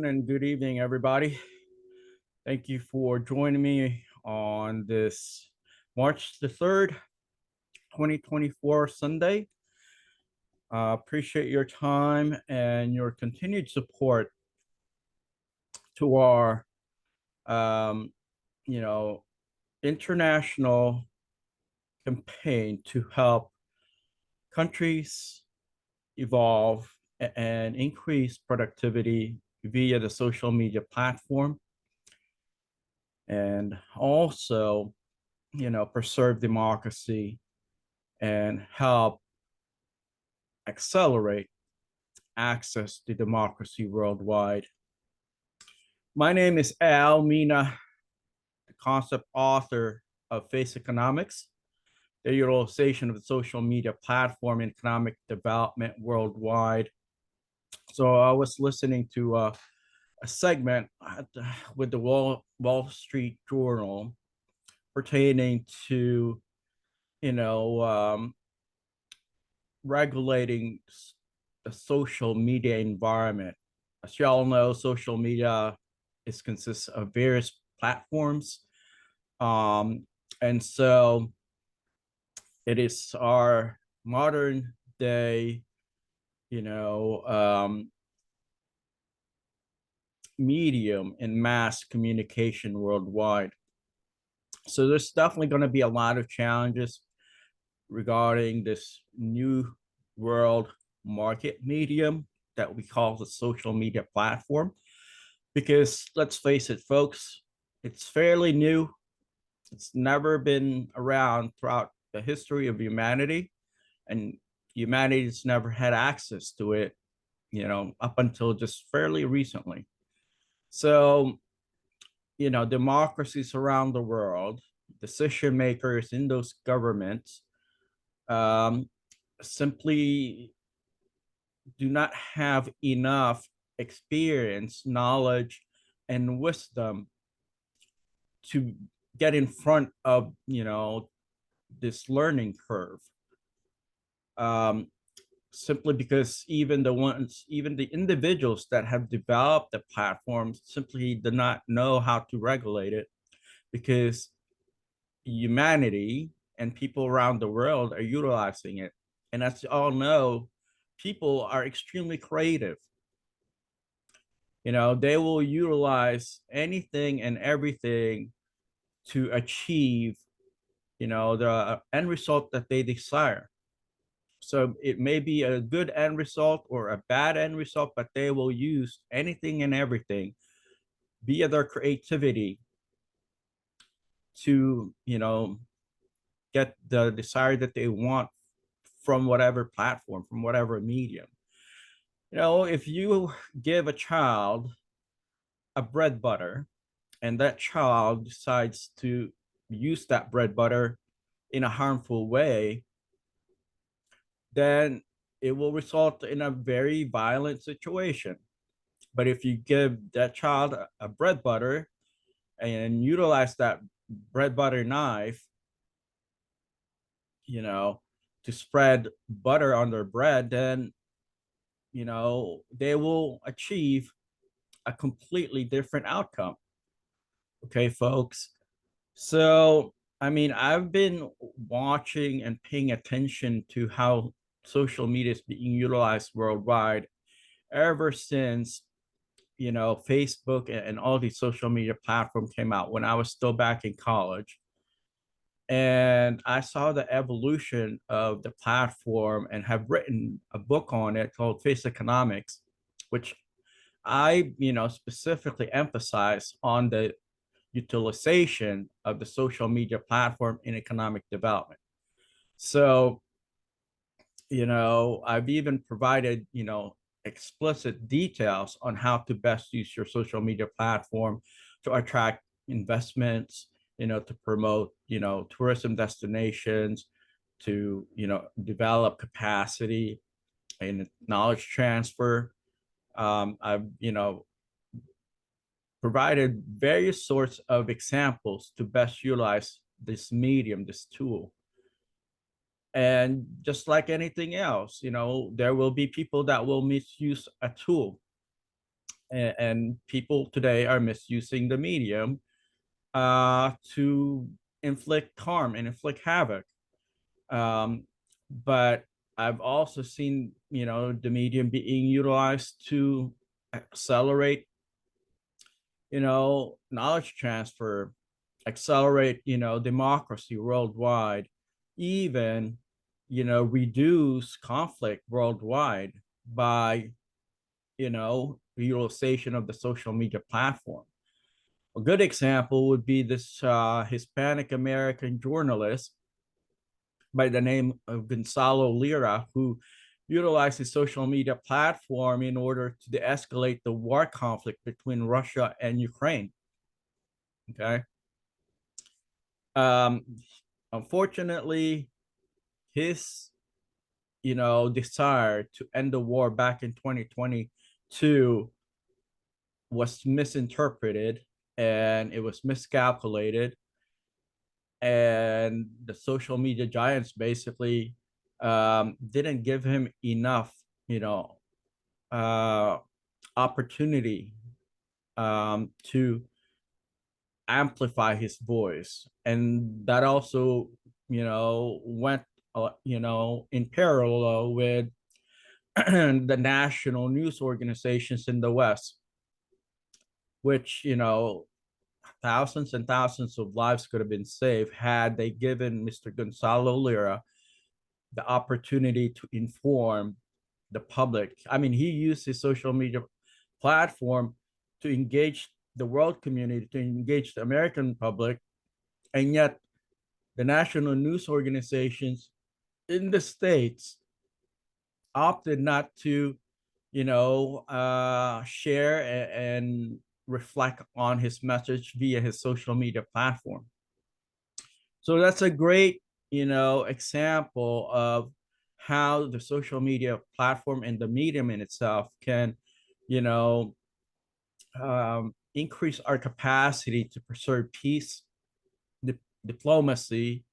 afternoon and good evening, everybody. Thank you for joining me on this March the 3rd, 2024 Sunday. Appreciate your time and your continued support to our, um, you know, international campaign to help countries evolve and increase productivity via the social media platform, and also preserve democracy and help accelerate access to democracy worldwide. My name is Aldous Mina, the concept author of Face Economics, the utilization of the social media platform in economic development worldwide. So I was listening to a segment with the Wall Street Journal pertaining to, you know, um, regulating the social media environment. As you all know, social media consists of various platforms. Um, and so it is our modern day, you know, medium in mass communication worldwide. So there's definitely going to be a lot of challenges regarding this new world market medium that we call the social media platform. Because let's face it, folks, it's fairly new. It's never been around throughout the history of humanity, and humanity's never had access to it, up until just fairly recently. So, democracies around the world, decision makers in those governments, um, simply do not have enough experience, knowledge, and wisdom to get in front of this learning curve. Um, Simply because even the individuals that have developed the platforms simply do not know how to regulate it, because humanity and people around the world are utilizing it. And as you all know, people are extremely creative. They will utilize anything and everything to achieve, the end result that they desire. So it may be a good end result or a bad end result, but they will use anything and everything via their creativity to, get the desire that they want from whatever platform, from whatever medium. If you give a child a bread butter and that child decides to use that bread butter in a harmful way, then it will result in a very violent situation. But if you give that child a bread butter and utilize that bread butter knife, to spread butter on their bread, then, they will achieve a completely different outcome. Okay, folks. So, I mean, I've been watching and paying attention to how social media is being utilized worldwide ever since, Facebook and all these social media platforms came out when I was still back in college. And I saw the evolution of the platform and have written a book on it called Face Economics, which I, specifically emphasize on the utilization of the social media platform in economic development. So, I've even provided, explicit details on how to best use your social media platform to attract investments, to promote, tourism destinations, to, develop capacity and knowledge transfer. I've, provided various sorts of examples to best utilize this medium, this tool. And just like anything else, there will be people that will misuse a tool. and people today are misusing the medium to inflict harm and inflict havoc. But I've also seen, the medium being utilized to accelerate, knowledge transfer, accelerate, democracy worldwide, even, reduce conflict worldwide by, utilization of the social media platform. A good example would be this Hispanic American journalist by the name of Gonzalo Lira, who utilized his social media platform in order to de-escalate the war conflict between Russia and Ukraine. Okay. Um, Unfortunately, his desire to end the war back in 2022 was misinterpreted, and it was miscalculated, and the social media giants basically didn't give him enough, uh, opportunity to amplify his voice, and that also, went, in parallel with the national news organizations in the West, which, thousands and thousands of lives could have been saved had they given Mr. Gonzalo Lira the opportunity to inform the public. I mean, he used his social media platform to engage the world community, to engage the American public, and yet the national news organizations in the States opted not to, share and reflect on his message via his social media platform. So that's a great, example of how the social media platform and the medium in itself can, you know, increase our capacity to preserve peace, diplomacy,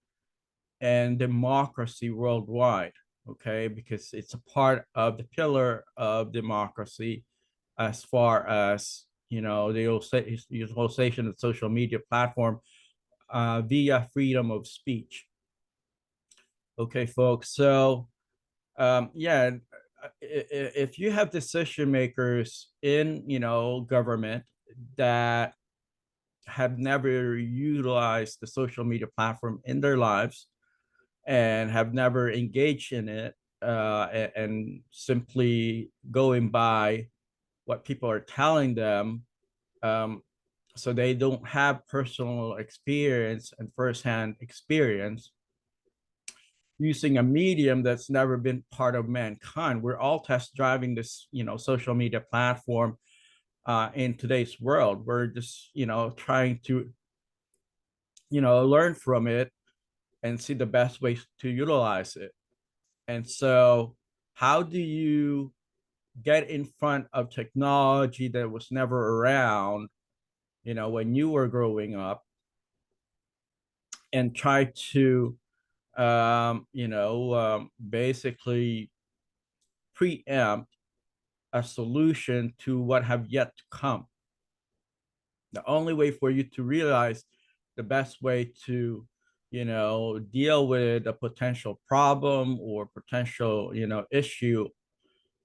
and democracy worldwide. Okay, because it's a part of the pillar of democracy, as far as the utilization of social media platform via freedom of speech. Okay, folks. So, yeah, if you have decision makers in, government that have never utilized the social media platform in their lives and have never engaged in it, and simply going by what people are telling them, um, so they don't have personal experience and firsthand experience using a medium that's never been part of mankind. We're all test driving this, social media platform in today's world. We're just, trying to, learn from it and see the best ways to utilize it. And so, how do you get in front of technology that was never around, when you were growing up, and try to, basically preempt a solution to what have yet to come? The only way for you to realize the best way to, deal with a potential problem or potential, issue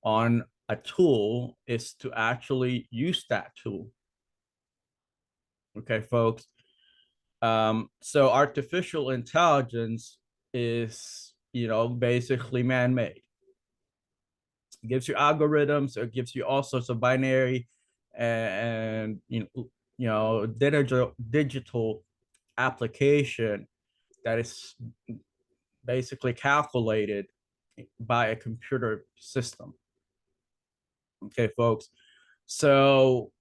on a tool is to actually use that tool. Okay, folks. So artificial intelligence is, basically man-made. It gives you algorithms, it gives you all sorts of binary and digital application that is basically calculated by a computer system. Okay, folks. So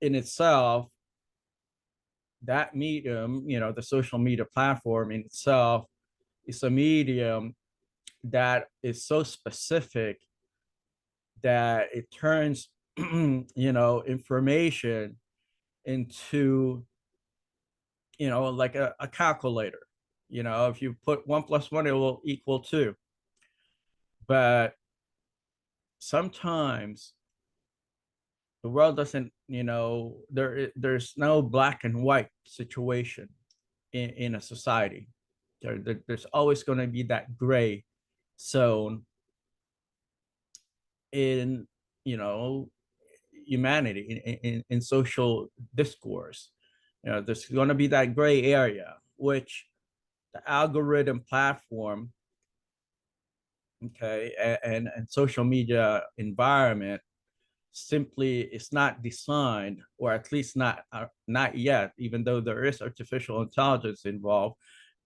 in itself, that medium, the social media platform in itself, is a medium that is so specific that it turns information into, like a calculator. If you put 1 + 1, it will equal 2. But sometimes The world doesn't, there's no black and white situation in a society. There's always going to be that gray zone in, you know, humanity, in social discourse. There's going to be that gray area, which the algorithm platform, okay, and social media environment simply is not designed, or at least not yet, even though there is artificial intelligence involved,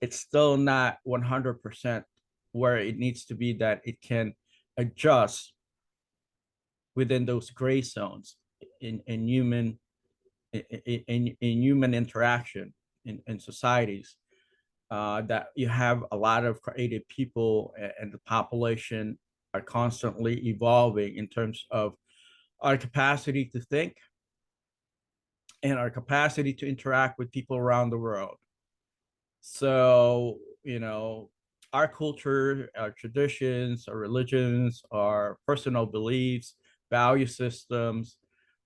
it's still not 100% where it needs to be, that it can adjust within those gray zones in human in human interaction in societies. That you have a lot of creative people, and the population are constantly evolving in terms of our capacity to think and our capacity to interact with people around the world. So, our culture, our traditions, our religions, our personal beliefs, value systems,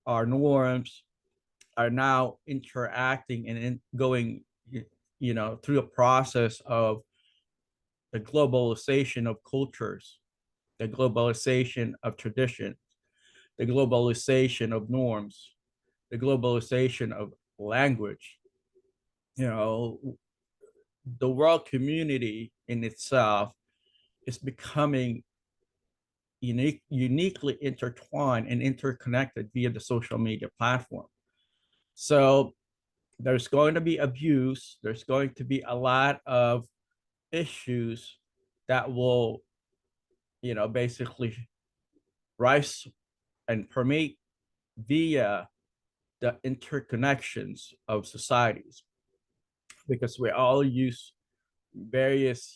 our norms are now interacting and going, through a process of the globalization of cultures, the globalization of tradition, the globalization of norms, the globalization of language. You know, the world community in itself is becoming uniquely intertwined and interconnected via the social media platform. So there's going to be abuse. There's going to be a lot of issues that will, basically rise and permeate via the interconnections of societies, because we all use various,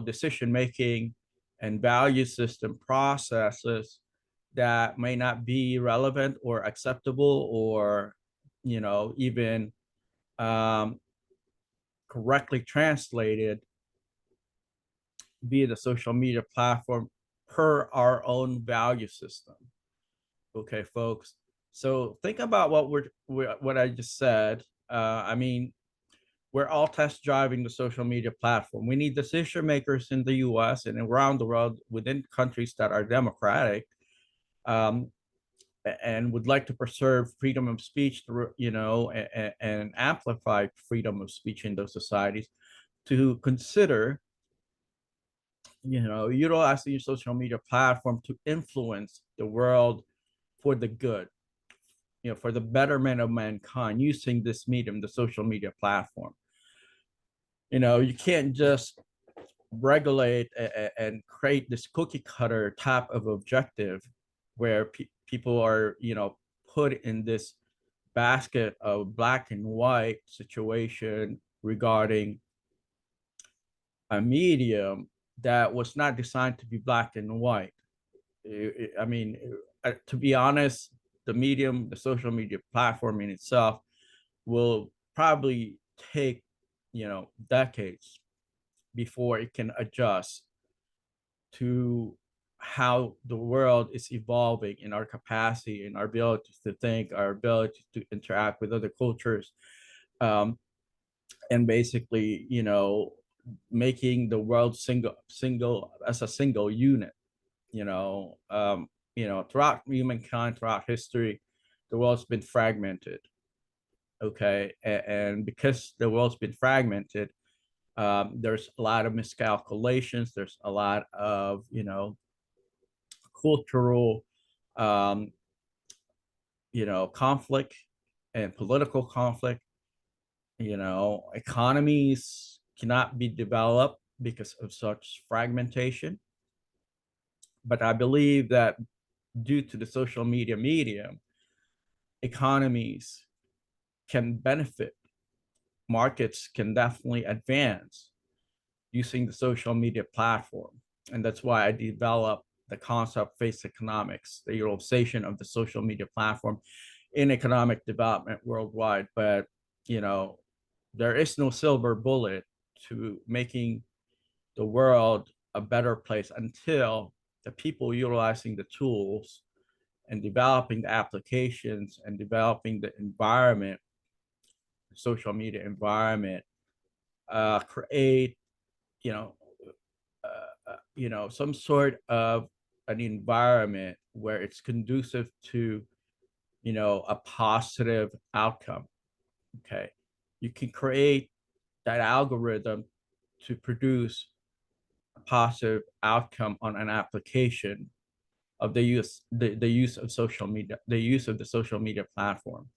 decision making and value system processes that may not be relevant or acceptable, or, even um, correctly translated via the social media platform per our own value system. Okay, folks. So think about what I just said. I mean, we're all test driving the social media platform. We need decision makers in the U.S. and around the world, within countries that are democratic, um, and would like to preserve freedom of speech, and amplify freedom of speech in those societies, to consider, utilizing your social media platform to influence the world for the good, for the betterment of mankind, using this medium, the social media platform. You can't just regulate and create this cookie cutter type of objective where people are, put in this basket of black and white situation regarding a medium that was not designed to be black and white. I mean, to be honest, the medium, the social media platform in itself, will probably take, decades before it can adjust to how the world is evolving, in our capacity, in our ability to think, our ability to interact with other cultures, um, and basically, making the world single as a single unit. Throughout humankind, throughout history, the world's been fragmented. Okay, and because the world's been fragmented, there's a lot of miscalculations. There's a lot of, cultural, um, conflict and political conflict. Economies cannot be developed because of such fragmentation. But I believe that due to the social media medium, economies can benefit, markets can definitely advance using the social media platform. And that's why I developed the concept face economics, the utilization of the social media platform in economic development worldwide. But, there is no silver bullet to making the world a better place until the people utilizing the tools and developing the applications and developing the environment, social media environment, create, you know, some sort of an environment where it's conducive to, a positive outcome. Okay. You can create that algorithm to produce a positive outcome on an application of the use of social media, the use of the social media platform.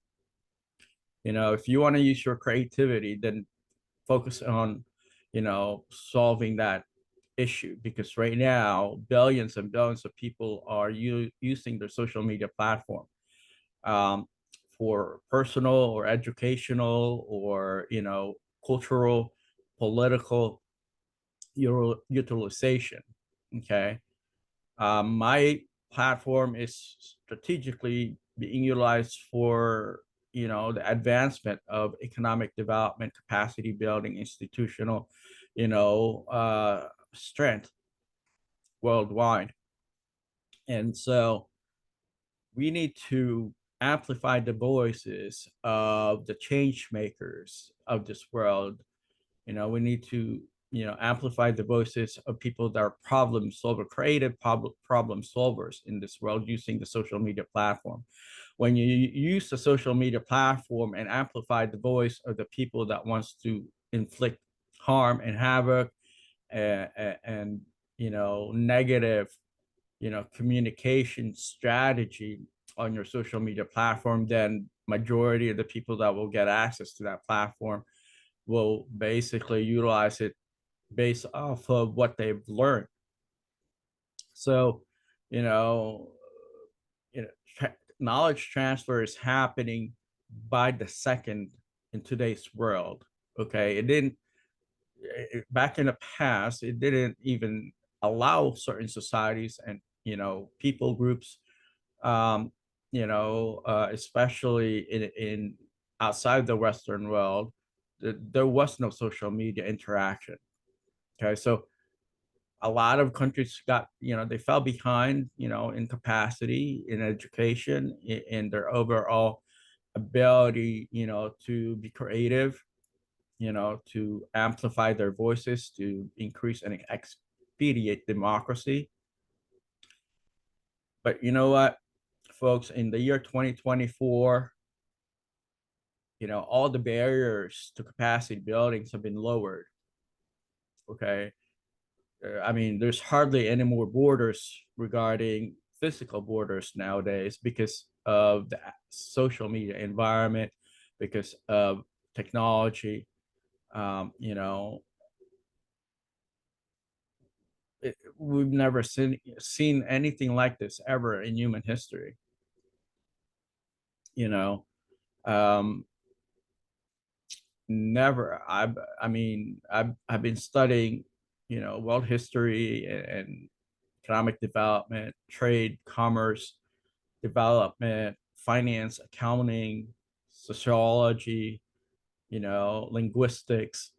If you want to use your creativity, then focus on, solving that issue, because right now billions and billions of people are using their social media platform, um, for personal or educational or, cultural, political utilization. Okay. My platform is strategically being utilized for, the advancement of economic development, capacity building, institutional, strength worldwide. And so we need to amplify the voices of the change makers of this world. We need to, amplify the voices of people that are creative problem solvers in this world using the social media platform. When you use the social media platform and amplify the voice of the people that wants to inflict harm and havoc, and negative, communication strategy on your social media platform, then majority of the people that will get access to that platform will basically utilize it based off of what they've learned. So, you know, knowledge transfer is happening by the second in today's world. Okay, back in the past, it didn't even allow certain societies and, people groups, especially in outside the Western world, there was no social media interaction. Okay, so a lot of countries got, they fell behind, in capacity, in education, in their overall ability, to be creative, to amplify their voices, to increase and expedite democracy. But you know what, folks, in the year 2024, all the barriers to capacity buildings have been lowered. Okay. I mean, there's hardly any more borders regarding physical borders nowadays because of the social media environment, because of technology. Um, you know, we've never seen anything like this ever in human history. You know, um, never. I've been studying, world history and economic development, trade, commerce, development, finance, accounting, sociology, linguistics,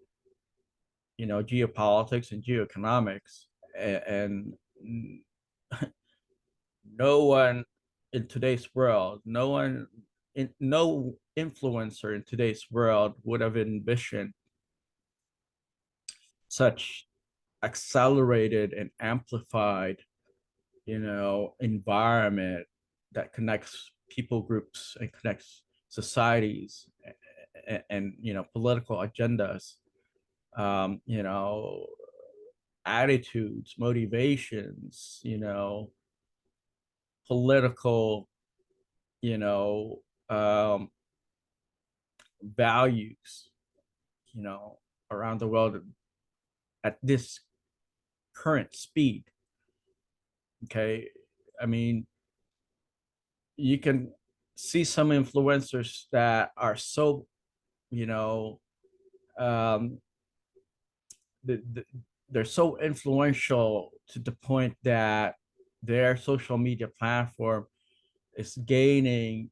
geopolitics and geoeconomics. And no one in today's world, no influencer in today's world would have envisioned such accelerated and amplified, environment that connects people groups and connects societies and, political agendas, um, you know, attitudes, motivations, political, you know, um, values, you know, around the world at this current speed. Okay. I mean, you can see some influencers that are so, you know, um, they're so influential to the point that their social media platform is gaining,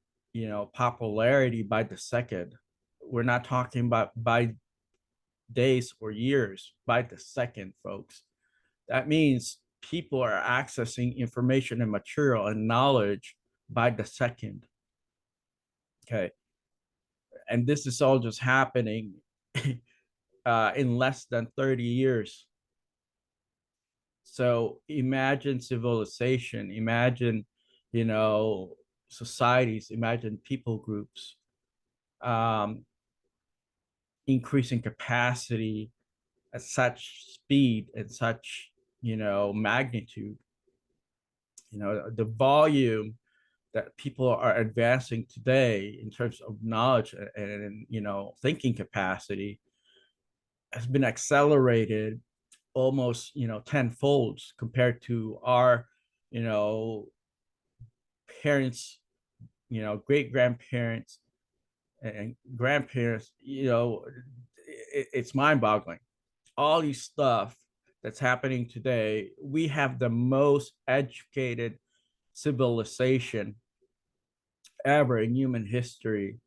popularity by the second. We're not talking about by days or years, by the second, folks. That means people are accessing information and material and knowledge by the second. Okay. And this is all just happening in less than 30 years. So imagine civilization, imagine, you know, societies, imagine people groups, um, increasing capacity at such speed and such, you know, magnitude. You know, the volume that people are advancing today in terms of knowledge and you know, thinking capacity has been accelerated almost, you know, tenfold compared to our, you know, parents, you know, great grandparents and grandparents. You know, it's mind boggling. All these stuff that's happening today, we have the most educated civilization ever in human history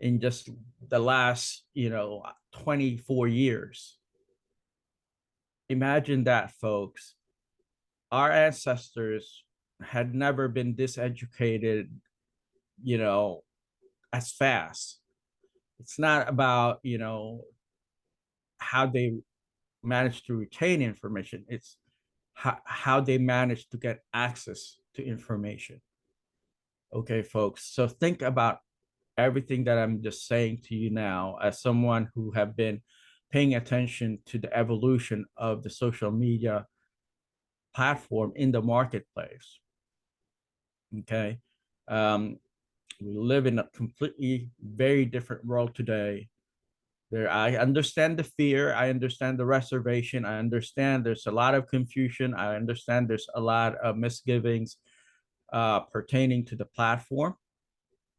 in just the last, you know, 24 years. Imagine that, folks. Our ancestors had never been this educated, you know, as fast. It's not about, you know, how they managed to retain information. It's how they managed to get access to information. Okay, folks. So think about everything that I'm just saying to you now as someone who have been paying attention to the evolution of the social media platform in the marketplace. Okay. Um, we live in a completely very different world today. There, I understand the fear, I understand the reservation, I understand there's a lot of confusion, I understand there's a lot of misgivings pertaining to the platform.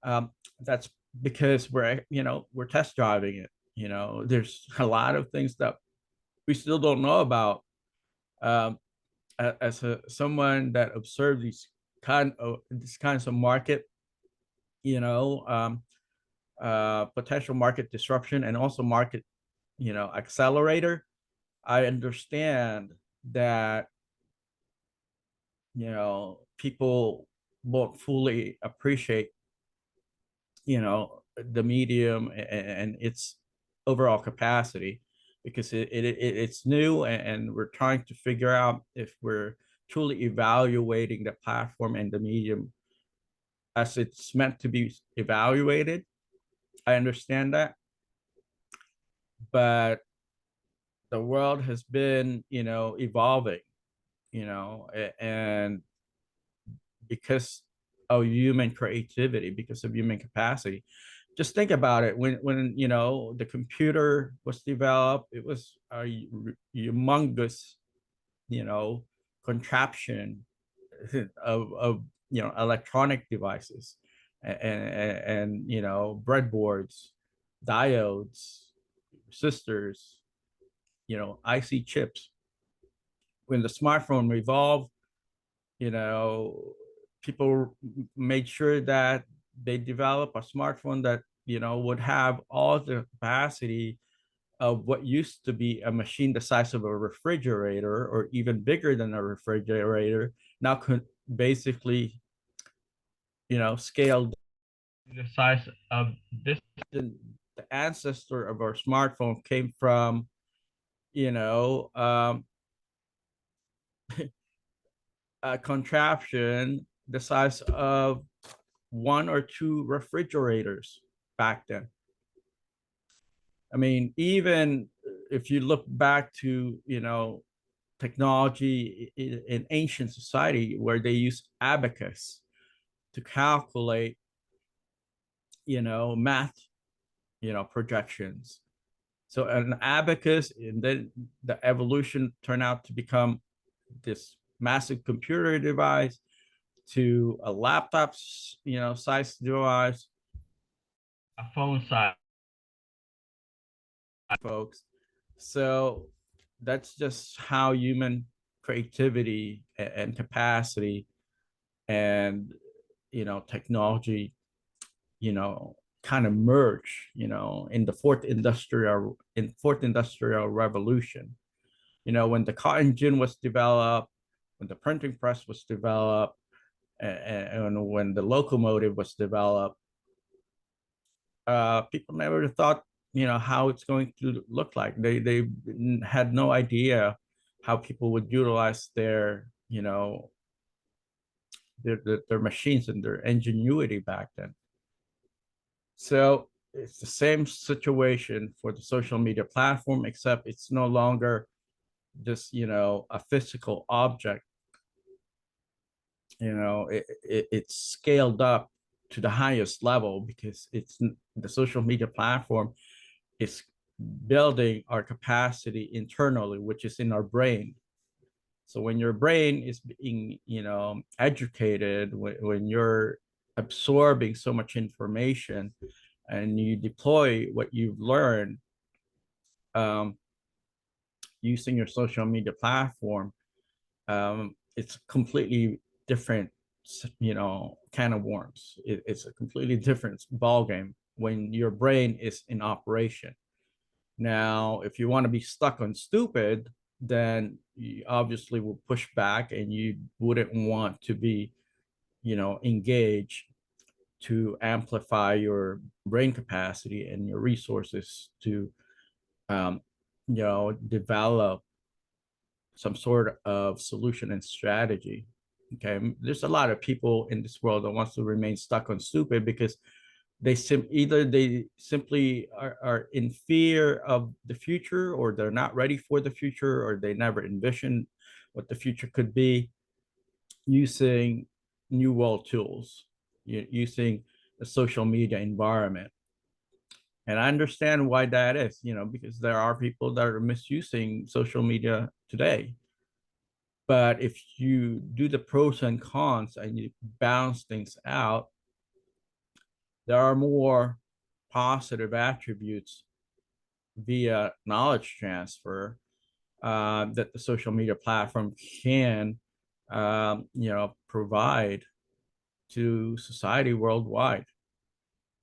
Um, that's because we're, you know, we're test driving it. You know, there's a lot of things that we still don't know about. Um, as someone that observed these kinds of market, you know, potential market disruption and also market, you know, accelerator, I understand that, you know, people won't fully appreciate, you know, the medium and its overall capacity because it's new, and we're trying to figure out if we're truly evaluating the platform and the medium as it's meant to be evaluated. I understand that, but the world has been, you know, evolving, you know, and because of human creativity, because of human capacity. Just think about it. When you know, the computer was developed, it was a humongous, you know, contraption of you know, electronic devices and you know, breadboards, diodes, resistors, you know, IC chips. When the smartphone evolved, you know, people made sure that they develop a smartphone that, you know, would have all the capacity of what used to be a machine the size of a refrigerator or even bigger than a refrigerator, now could basically, you know, scale the size of this. The ancestor of our smartphone came from, you know, a contraption the size of one or two refrigerators back then. I mean, even if you look back to, you know, technology in ancient society where they use abacus to calculate, you know, math, you know, projections. So an abacus, and then the evolution turned out to become this massive computer device to a laptop, you know, size device, a phone size, folks. So that's just how human creativity and capacity and, you know, technology, you know, kind of merge, you know, in the fourth industrial revolution. You know, when the cotton gin was developed, when the printing press was developed, And when the locomotive was developed, people never thought, how it's going to look like. They had no idea how people would utilize their, their machines and their ingenuity back then. So it's the same situation for the social media platform, except it's no longer just, a physical object. It's scaled up to the highest level because it's the social media platform is building our capacity internally, which is in our brain. So when your brain is being, educated, when you're absorbing so much information and you deploy what you've learned, um, using your social media platform, it's completely different, can of worms. It's a completely different ball game when your brain is in operation. Now, if you want to be stuck on stupid, then you obviously will push back and you wouldn't want to be, engaged to amplify your brain capacity and your resources to, um, develop some sort of solution and strategy. Okay, there's a lot of people in this world that wants to remain stuck on stupid because either they simply are in fear of the future, or they're not ready for the future, or they never envisioned what the future could be, using new world tools, using the social media environment. And I understand why that is, because there are people that are misusing social media today. But if you do the pros and cons and you balance things out, there are more positive attributes via knowledge transfer, that the social media platform can, provide to society worldwide.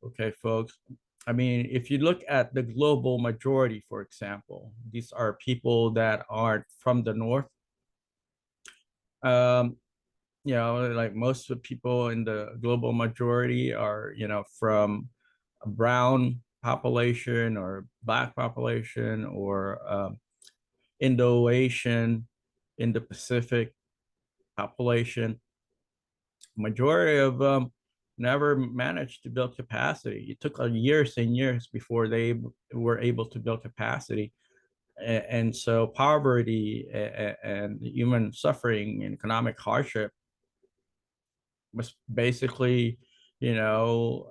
Okay, folks. I mean, if you look at the global majority, for example, these are people that are from the north. Um, like most of the people in the global majority are, from a brown population or black population, or Indo-Asian, Indo-Pacific population. Majority of them never managed to build capacity. It took years and years before they were able to build capacity. And so poverty and human suffering and economic hardship was basically, you know,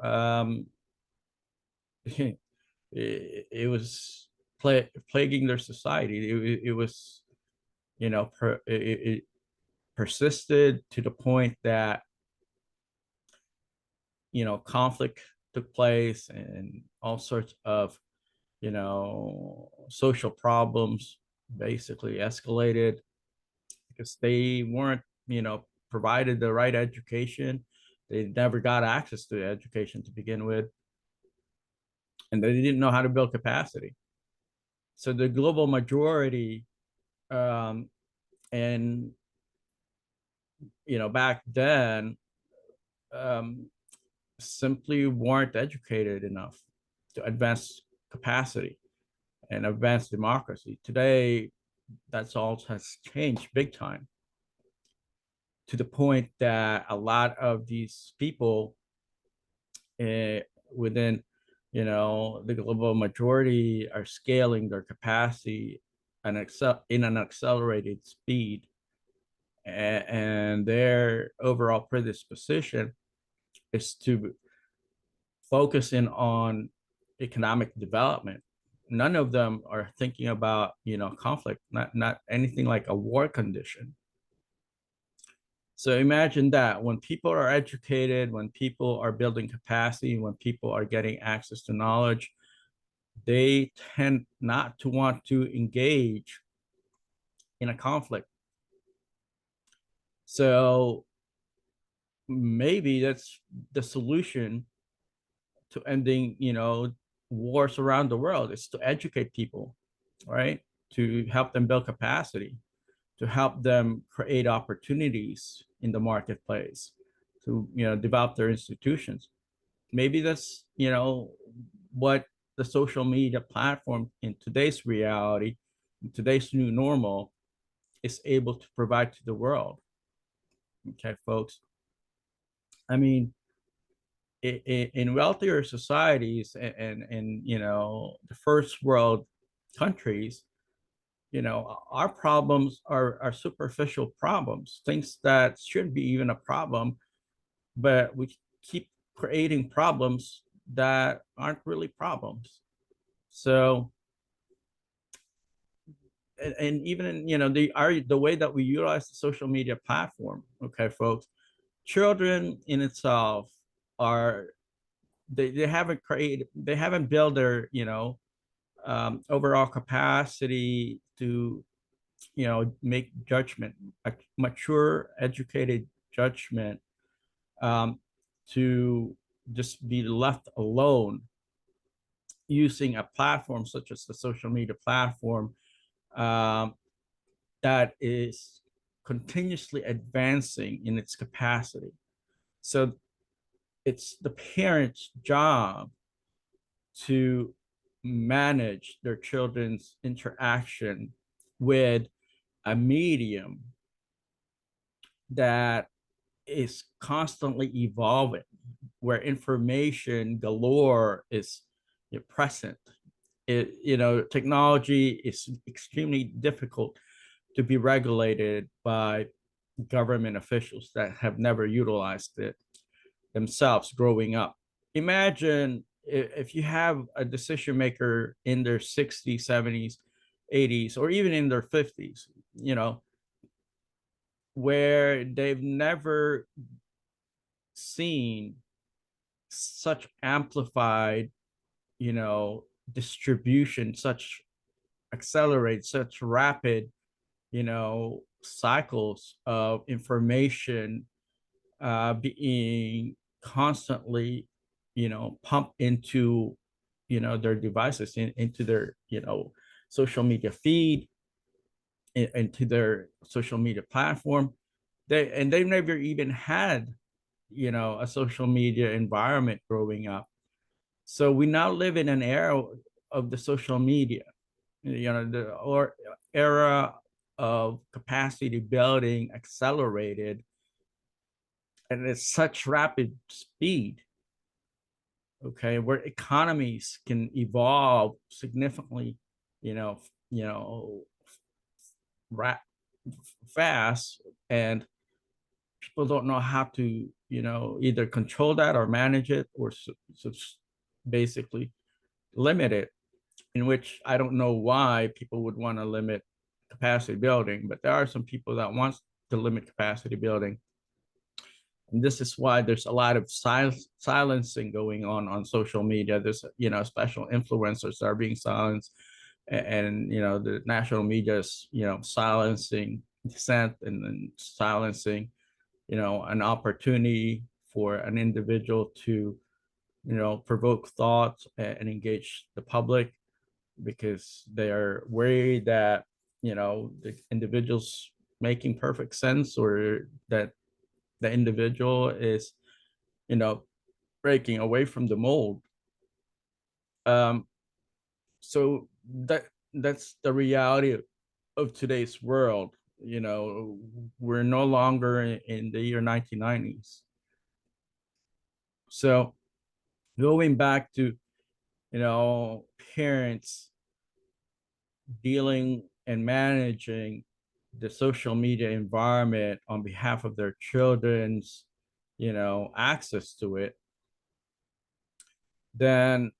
it was plaguing their society. It was, it persisted to the point that, conflict took place and all sorts of, social problems basically escalated because they weren't, provided the right education. They never got access to education to begin with, and they didn't know how to build capacity. So the global majority, um, and back then, um, simply weren't educated enough to advance capacity and advance democracy. Today, that's all has changed big time, to the point that a lot of these people, within, the global majority, are scaling their capacity and in an accelerated speed, and their overall predisposition is to focus in on economic development. None of them are thinking about, conflict, not anything like a war condition. So imagine that when people are educated, when people are building capacity, when people are getting access to knowledge, they tend not to want to engage in a conflict. So maybe that's the solution to ending, wars around the world, is to educate people, right? To help them build capacity, to help them create opportunities in the marketplace. to develop their institutions. Maybe that's what the social media platform in today's reality, in today's new normal, is able to provide to the world. Okay, folks. I mean, in wealthier societies and the first world countries, our problems are superficial problems, things that shouldn't be even a problem, but we keep creating problems that aren't really problems. So, and even in, the way that we utilize the social media platform, okay, folks, children in itself are, they haven't built their, overall capacity to, make judgment, a mature, educated judgment, um, to just be left alone using a platform such as the social media platform, um, that is continuously advancing in its capacity. So it's the parents' job to manage their children's interaction with a medium that is constantly evolving, where information galore is present. Technology is extremely difficult to be regulated by government officials that have never utilized it themselves growing up. Imagine if you have a decision maker in their 60s, 70s, 80s, or even in their 50s, where they've never seen such amplified, distribution, such accelerate, such rapid, cycles of information being constantly, pumped into, their devices, into their, social media feed, into their social media platform. They've never even had, a social media environment growing up. So we now live in an era of the social media, or era of capacity building accelerated, and it's such rapid speed, okay, where economies can evolve significantly, you know you know ra- fast, and people don't know how to, either control that or manage it, or basically limit it, in which I don't know why people would want to limit capacity building, but there are some people that want to limit capacity building. And this is why there's a lot of silencing going on social media. There's, special influencers that are being silenced, and the national media is, silencing dissent, and silencing, an opportunity for an individual to, provoke thought and engage the public, because they are worried that, the individual's making perfect sense, or that the individual is, you know breaking away from the mold. um so that's the reality of today's world. We're no longer in the year 1990s. So going back to, parents dealing and managing the social media environment on behalf of their children's, access to it, then,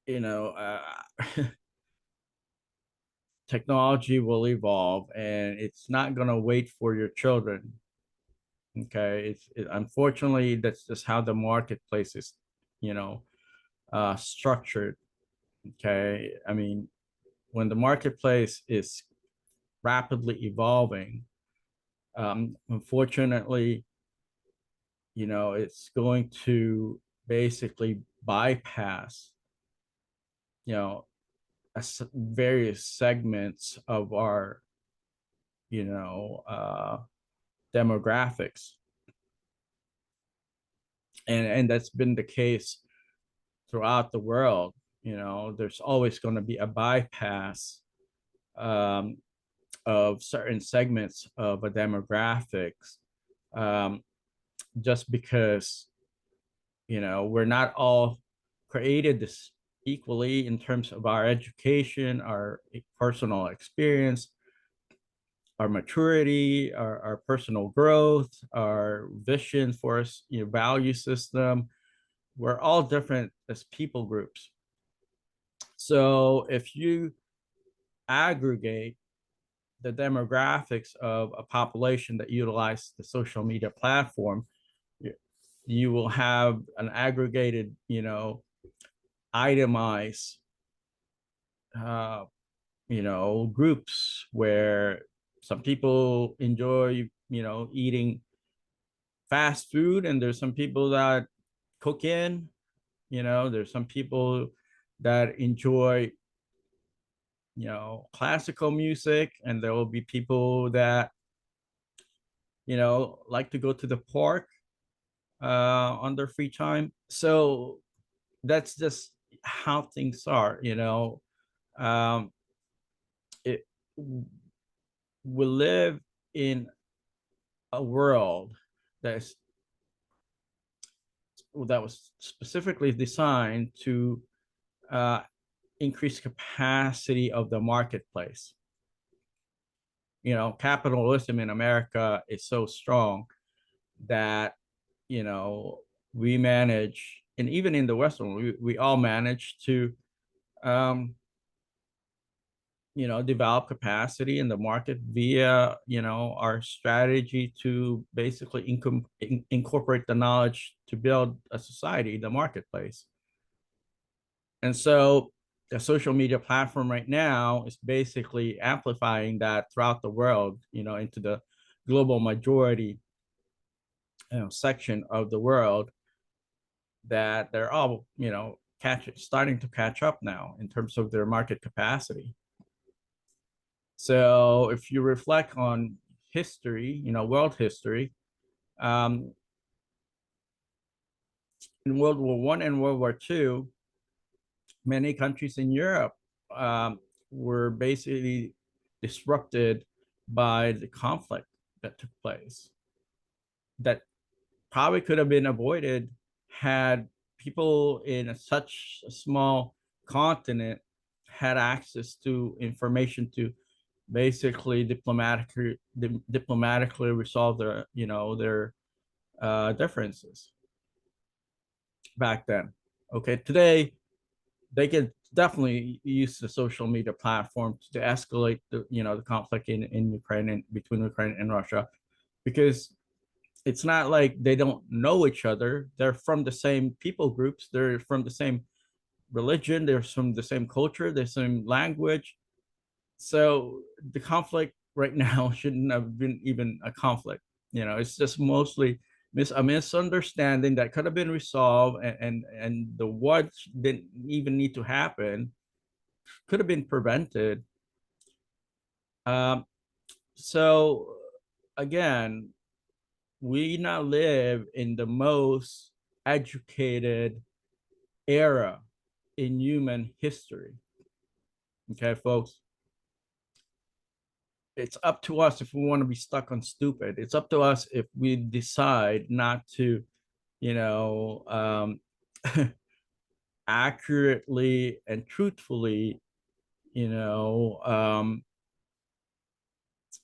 you know uh, technology will evolve, and it's not going to wait for your children. Okay, unfortunately, that's just how the marketplace is, you know structured. Okay, I mean, when the marketplace is rapidly evolving, unfortunately, it's going to basically bypass, you know various segments of our, you know uh demographics. and that's been the case throughout the world. There's always going to be a bypass um, of certain segments of a demographics, um, just because we're not all created this equally in terms of our education, our personal experience, our maturity, our personal growth, our vision for us, value system. We're all different as people groups. So if you aggregate the demographics of a population that utilize the social media platform, you will have an aggregated, itemized, uh, groups where some people enjoy, eating fast food, and there's some people that cook in, there's some people that enjoy, classical music, and there will be people that, like to go to the park on their free time. So that's just how things are. Um, it we live in a world that's that was specifically designed to uh, increase capacity of the marketplace. Capitalism in America is so strong that you know we manage, and even in the Western, we all manage to um, develop capacity in the market via, our strategy to basically incorporate the knowledge to build a society, the marketplace. And so the social media platform right now is basically amplifying that throughout the world, into the global majority, section of the world, that they're all, starting to catch up now in terms of their market capacity. So if you reflect on history, world history, um, in World War I and World War II, many countries in Europe were basically disrupted by the conflict that took place, that probably could have been avoided had people in such a small continent had access to information to basically diplomatically resolve their differences back then. Okay, today they can definitely use the social media platform to escalate the conflict in Ukraine and between Ukraine and Russia, because it's not like they don't know each other. They're from the same people groups. They're from the same religion. They're from the same culture. The same language. So the conflict right now shouldn't have been even a conflict. It's just mostly a misunderstanding that could have been resolved, and the what didn't even need to happen could have been prevented. Um, so again, we now live in the most educated era in human history. Okay, folks, it's up to us if we want to be stuck on stupid. It's up to us if we decide not to, you know, accurately and truthfully, you know,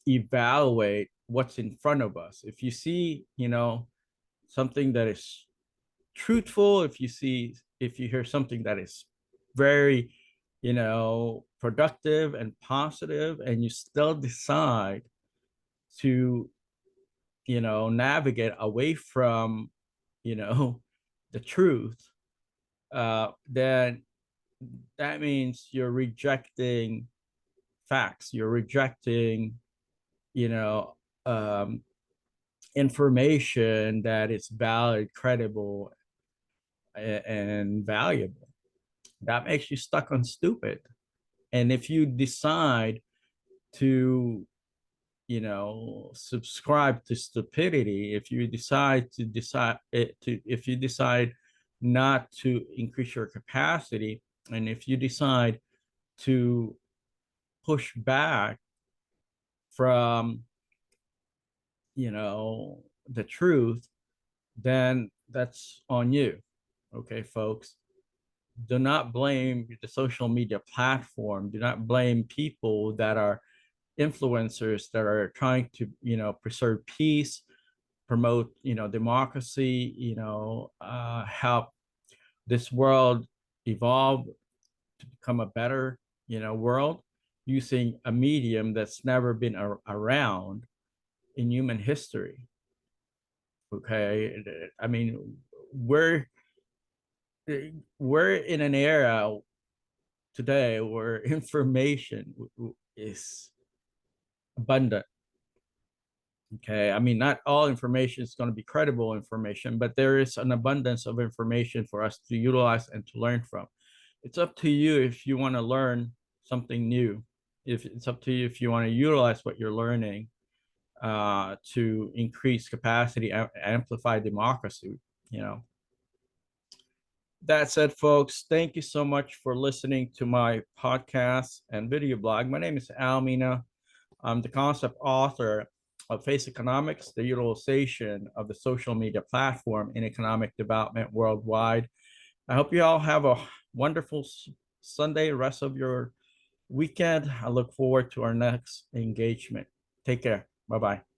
evaluate what's in front of us. If you see, something that is truthful, if you hear something that is very, productive and positive, and you still decide to, navigate away from, you know, the truth, then that means you're rejecting facts. You're rejecting, you know, um, information that is valid, credible, and valuable. That makes you stuck on stupid. And if you decide to, subscribe to stupidity, if you decide not to increase your capacity, and if you decide to push back from the truth, then that's on you. Okay, folks, do not blame the social media platform. Do not blame people that are influencers that are trying to preserve peace, promote democracy, help this world evolve to become a better world, using a medium that's never been around in human history. Okay, I mean, we're we're in an era today where information is abundant. Okay, I mean, not all information is going to be credible information, but there is an abundance of information for us to utilize and to learn from. It's up to you if you want to learn something new. If it's up to you if you want to utilize what you're learning to increase capacity, amplify democracy. You know. That said, folks, thank you so much for listening to my podcast and video blog. My name is Al Mina. I'm the concept author of Face Economics, the utilization of the social media platform in economic development worldwide. I hope you all have a wonderful Sunday, rest of your weekend. I look forward to our next engagement. Take care. Bye-bye.